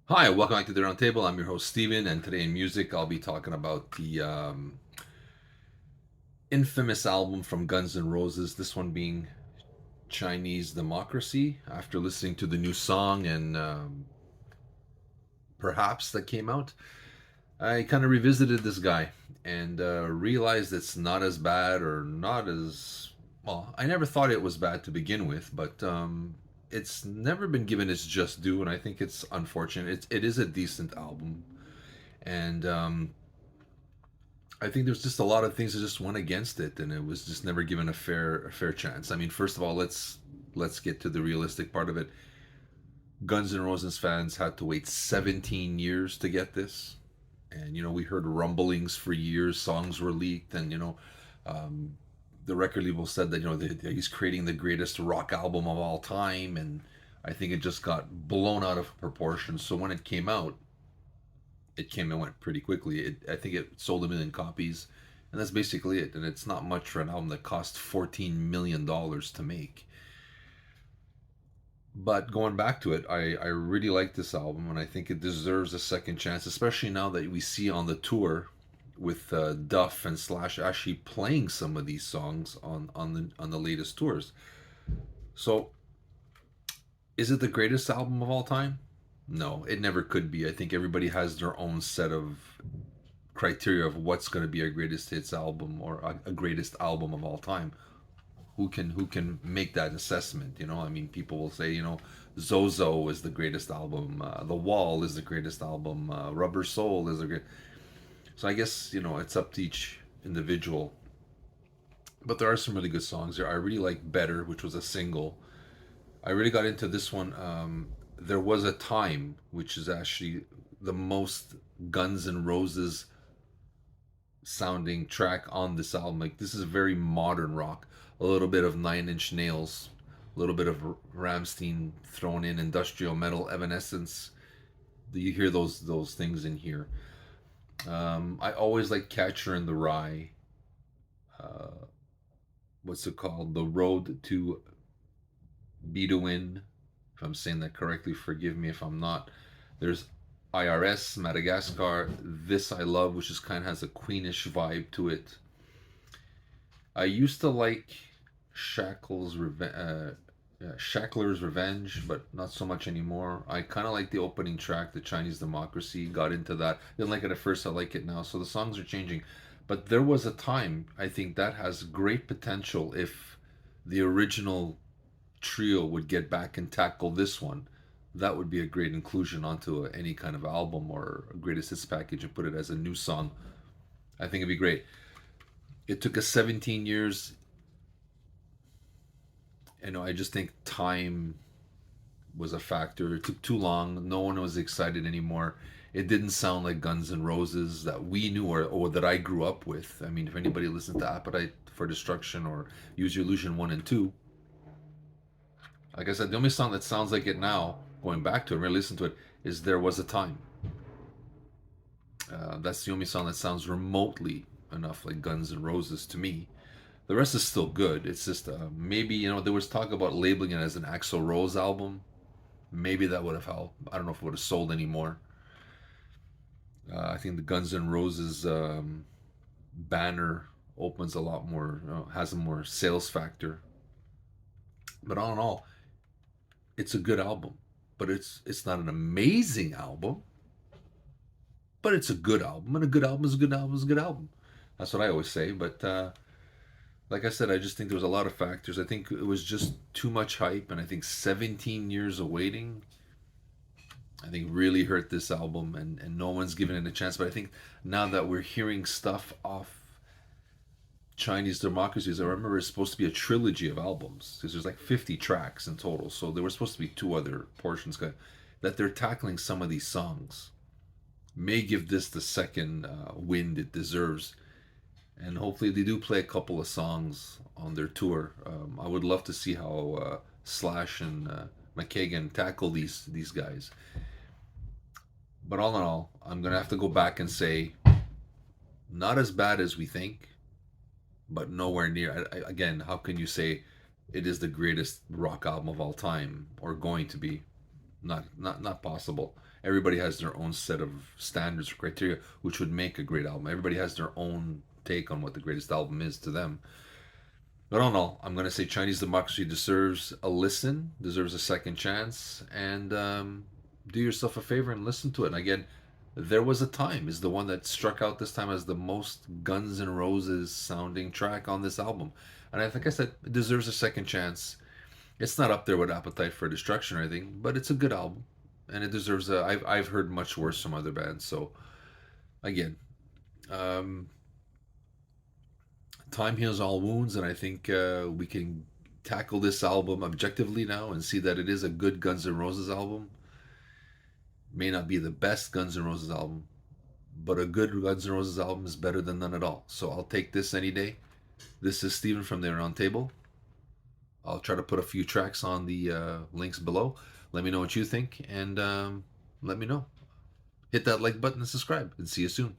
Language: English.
Hi, welcome back to the Roundtable. I'm your host Steven, and today in music I'll be talking about the infamous album from Guns N' Roses. This one being Chinese Democracy. After listening to the new song and perhaps that came out, I kind of revisited this guy and realized it's not as bad or not as well. I never thought it was bad to begin with, but it's never been given its just due, and I think it's unfortunate. It is a decent album, and I think there's just a lot of things that just went against it, and it was just never given a fair chance. I mean, first of all, let's get to the realistic part of it. Guns N' Roses fans had to wait 17 years to get this, and we heard rumblings for years. Songs were leaked, and um, the record label said that he's creating the greatest rock album of all time, and I think it just got blown out of proportion. So when it came out, it came and went pretty quickly. I think it sold 1 million copies, and that's basically it. And it's not much for an album that cost $14 million to make. But going back to it, I really like this album, and I think it deserves a second chance, especially now that we see on the tour with Duff and Slash actually playing some of these songs on the latest tours. So, is it the greatest album of all time? No, it never could be. I think everybody has their own set of criteria of what's going to be a greatest hits album or a greatest album of all time. Who can make that assessment? I mean, people will say, Zozo is the greatest album, The Wall is the greatest album, Rubber Soul is the great. So I guess it's up to each individual. But there are some really good songs there. I really like Better, which was a single. I really got into this one. There was a time, which is actually the most Guns N' Roses sounding track on this album. Like, this is very modern rock. A little bit of Nine Inch Nails, a little bit of Ramstein thrown in, industrial metal, Evanescence. You hear those things in here. I always like Catcher in the Rye. Uh, what's it called? The Road to Bedouin. If I'm saying that correctly, forgive me if I'm not. There's IRS, Madagascar, This I Love, which is kind of has a Queenish vibe to it. I used to like Shackler's Revenge, but not so much anymore. I kind of like the opening track, The Chinese Democracy. Got into that. Didn't like it at first. I like it now. So the songs are changing. But there was a time, I think that has great potential if the original trio would get back and tackle this one. That would be a great inclusion onto any kind of album or a greatest hits package and put it as a new song. I think it'd be great. It took us 17 years. I just think time was a factor. It took too long. No one was excited anymore. It didn't sound like Guns N' Roses that we knew or that I grew up with. I mean, if anybody listened to Appetite for Destruction or Use Your Illusion 1 and 2, like I said, the only song that sounds like it now, going back to it, really listen to it, is There Was a Time. That's the only song that sounds remotely enough like Guns N' Roses to me. The rest is still good. It's just maybe there was talk about labeling it as an Axl Rose album. Maybe that would have helped. I don't know if it would have sold anymore. I think the Guns N' Roses banner opens a lot more, has a more sales factor. But all in all, it's a good album. But it's not an amazing album. But it's a good album, and a good album is a good album is a good album. That's what I always say. But like I said, I just think there was a lot of factors. I think it was just too much hype, and I think 17 years of waiting, I think really hurt this album, and no one's given it a chance. But I think now that we're hearing stuff off Chinese Democracies, I remember it's supposed to be a trilogy of albums because there's like 50 tracks in total. So there were supposed to be two other portions that they're tackling some of these songs. May give this the second wind it deserves, and hopefully they do play a couple of songs on their tour. I would love to see how Slash and McKagan tackle these guys. But all in all, I'm gonna have to go back and say not as bad as we think, but nowhere near. Again, how can you say it is the greatest rock album of all time or going to be? Not possible. everybody has their own set of standards or criteria, which would make a great album. Everybody has their own take on what the greatest album is to them. But all in all, I'm going to say Chinese Democracy deserves a listen, deserves a second chance, and do yourself a favor and listen to it. And again, There Was a Time is the one that struck out this time as the most Guns N' Roses sounding track on this album. And I think I said it deserves a second chance. It's not up there with Appetite for Destruction or anything, but it's a good album. And it deserves a. I've heard much worse from other bands. So, again, um, time heals all wounds, and I think we can tackle this album objectively now and see that it is a good Guns N' Roses album. May not be the best Guns N' Roses album, but a good Guns N' Roses album is better than none at all. So I'll take this any day. This is Steven from the Aroundtable. I'll try to put a few tracks on the links below. Let me know what you think, and let me know. Hit that like button and subscribe, and see you soon.